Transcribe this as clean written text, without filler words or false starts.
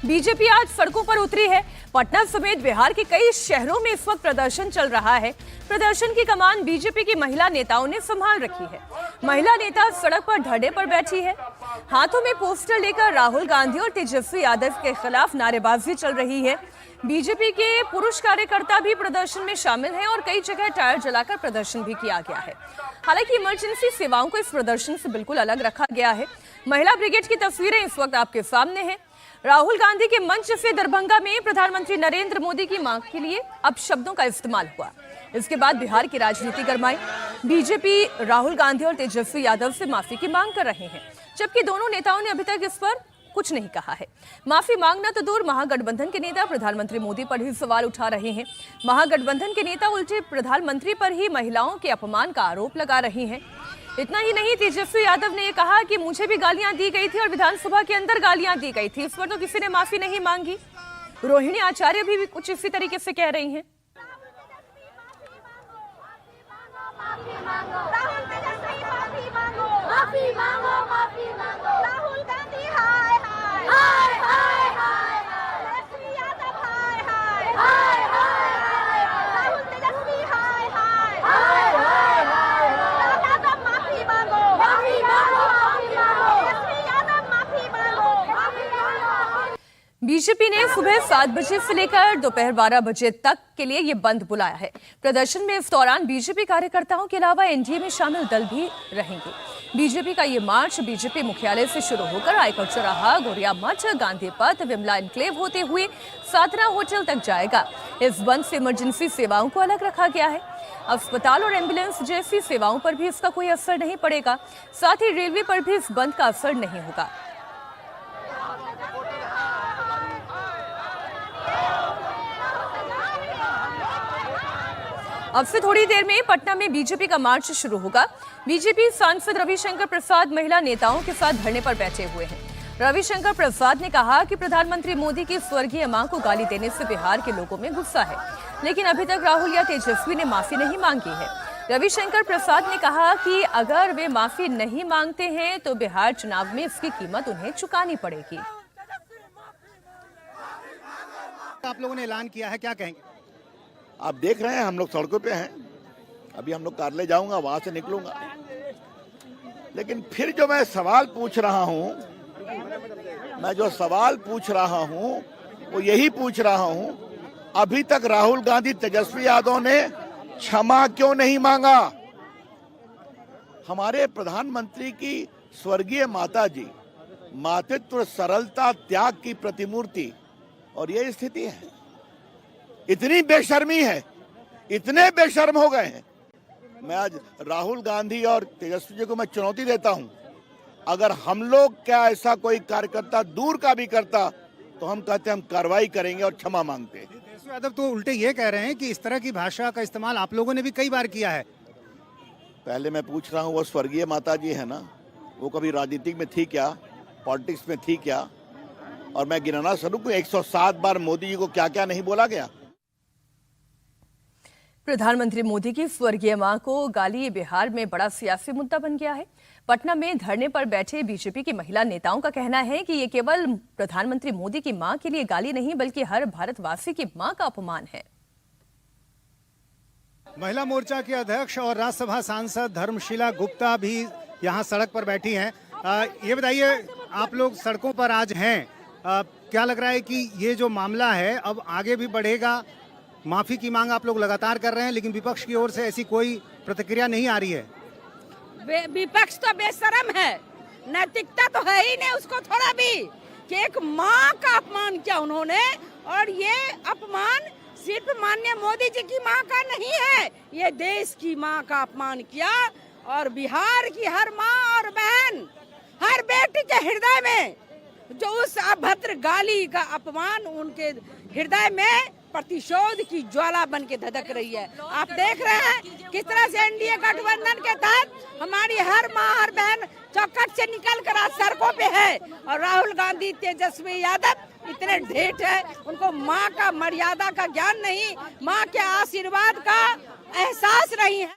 BJP आज सड़कों पर उतरी है। पटना समेत बिहार के कई शहरों में इस वक्त प्रदर्शन चल रहा है। प्रदर्शन की कमान बीजेपी की महिला नेताओं ने संभाल रखी है। महिला नेता सड़क पर धरने पर बैठी है। हाथों में पोस्टर लेकर राहुल गांधी और तेजस्वी यादव के खिलाफ नारेबाजी चल रही है। बीजेपी के पुरुष कार्यकर्ता भी प्रदर्शन में शामिल हैं और कई जगह टायर जलाकर प्रदर्शन भी किया गया है। हालांकि इमरजेंसी सेवाओं को इस प्रदर्शन से बिल्कुल अलग रखा गया है। महिला ब्रिगेड की तस्वीरें इस वक्त आपके सामने हैं। राहुल गांधी के मंच से दरभंगा में प्रधानमंत्री नरेंद्र मोदी की मांग के लिए अब शब्दों का इस्तेमाल हुआ। इसके बाद बिहार की राजनीति गरमाई। बीजेपी राहुल गांधी और तेजस्वी यादव से माफी की मांग कर रहे हैं, जबकि दोनों नेताओं ने अभी तक इस पर कुछ नहीं कहा है। माफी मांगना तो दूर, महागठबंधन के नेता प्रधानमंत्री मोदी पर ही सवाल उठा रहे हैं। महागठबंधन के नेता उल्टे प्रधानमंत्री पर ही महिलाओं के अपमान का आरोप लगा रहे हैं। इतना ही नहीं, तेजस्वी यादव ने यह कहा कि मुझे भी गालियां दी गई थी और विधानसभा के अंदर गालियां दी गई थी, इस पर तो किसी ने माफी नहीं मांगी। रोहिणी आचार्य भी कुछ इसी तरीके से कह रही हैं। बीजेपी ने सुबह 7 बजे से लेकर दोपहर 12 बजे तक के लिए ये बंद बुलाया है। प्रदर्शन में इस दौरान बीजेपी कार्यकर्ताओं के अलावा एनडीए में शामिल दल भी रहेंगे। बीजेपी का ये मार्च बीजेपी मुख्यालय से शुरू होकर आयकर चौराहा, गोरिया मठ, गांधी पथ, विमला एनक्लेव होते हुए साधना होटल तक जाएगा। इस बंद से इमरजेंसी सेवाओं को अलग रखा गया है। अस्पताल और एम्बुलेंस जैसी सेवाओं पर भी इसका कोई असर नहीं पड़ेगा। साथ ही रेलवे पर भी इस बंद का असर नहीं होगा। अब से थोड़ी देर में पटना में बीजेपी का मार्च शुरू होगा। बीजेपी सांसद रविशंकर प्रसाद महिला नेताओं के साथ धरने पर बैठे हुए हैं। रविशंकर प्रसाद ने कहा कि प्रधानमंत्री मोदी की स्वर्गीय मां को गाली देने से बिहार के लोगों में गुस्सा है, लेकिन अभी तक राहुल या तेजस्वी ने माफी नहीं मांगी है। रविशंकर प्रसाद ने कहा कि अगर वे माफी नहीं मांगते हैं तो बिहार चुनाव में इसकी कीमत उन्हें चुकानी पड़ेगी। आप लोगों ने ऐलान किया है, क्या कहेंगे? आप देख रहे हैं हम लोग सड़कों पे हैं। अभी हम लोग कार्यालय जाऊंगा, वहां से निकलूंगा। लेकिन फिर जो मैं सवाल पूछ रहा हूं, वो यही पूछ रहा हूं, अभी तक राहुल गांधी तेजस्वी यादव ने क्षमा क्यों नहीं मांगा? हमारे प्रधानमंत्री की स्वर्गीय माता जी मातृत्व, सरलता, त्याग की प्रतिमूर्ति, और ये स्थिति है। इतनी बेशर्मी है, इतने बेशर्म हो गए हैं। मैं आज राहुल गांधी और तेजस्वी जी को मैं चुनौती देता हूं, अगर हम लोग क्या ऐसा कोई कार्यकर्ता दूर का भी करता तो हम कहते हम कार्रवाई करेंगे और क्षमा मांगते। तेजस्वी यादव तो उल्टे ये कह रहे हैं कि इस तरह की भाषा का इस्तेमाल आप लोगों ने भी कई बार किया है। पहले मैं पूछ रहा हूं, वो स्वर्गीय माता जी है ना, वो कभी राजनीतिक में थी क्या, पॉलिटिक्स में थी क्या? और मैं गिनाना शुरू करूं, 107 बार मोदी जी को क्या क्या नहीं बोला गया। प्रधानमंत्री मोदी की स्वर्गीय मां को गाली बिहार में बड़ा सियासी मुद्दा बन गया है। पटना में धरने पर बैठे बीजेपी की महिला नेताओं का कहना है कि ये केवल प्रधानमंत्री मोदी की मां के लिए गाली नहीं, बल्कि हर भारतवासी की मां का अपमान है। महिला मोर्चा के अध्यक्ष और राज्यसभा सांसद धर्मशीला गुप्ता भी यहाँ सड़क पर बैठी हैं। ये बताइए, आप लोग सड़कों पर आज हैं, क्या लग रहा है कि ये जो मामला है अब आगे भी बढ़ेगा? माफी की मांग आप लोग लगातार कर रहे हैं, लेकिन विपक्ष की ओर से ऐसी कोई प्रतिक्रिया नहीं आ रही है। विपक्ष तो बेशरम है, नैतिकता तो है ही नहीं उसको थोड़ा भी, कि एक माँ का अपमान किया उन्होंने। और ये अपमान सिर्फ माननीय मोदी जी की माँ का नहीं है, ये देश की माँ का अपमान किया। और बिहार की हर माँ और बहन, हर बेटी के हृदय में जो उस अभद्र गाली का अपमान, उनके हृदय में प्रतिशोध की ज्वाला बन के धधक रही है। आप देख रहे हैं किस तरह से एनडीए गठबंधन के तहत हमारी हर माँ हर बहन चौखट से निकल कर आज सड़कों पे है। और राहुल गांधी, तेजस्वी यादव इतने ढेठ है, उनको माँ का मर्यादा का ज्ञान नहीं, माँ के आशीर्वाद का एहसास नहीं है।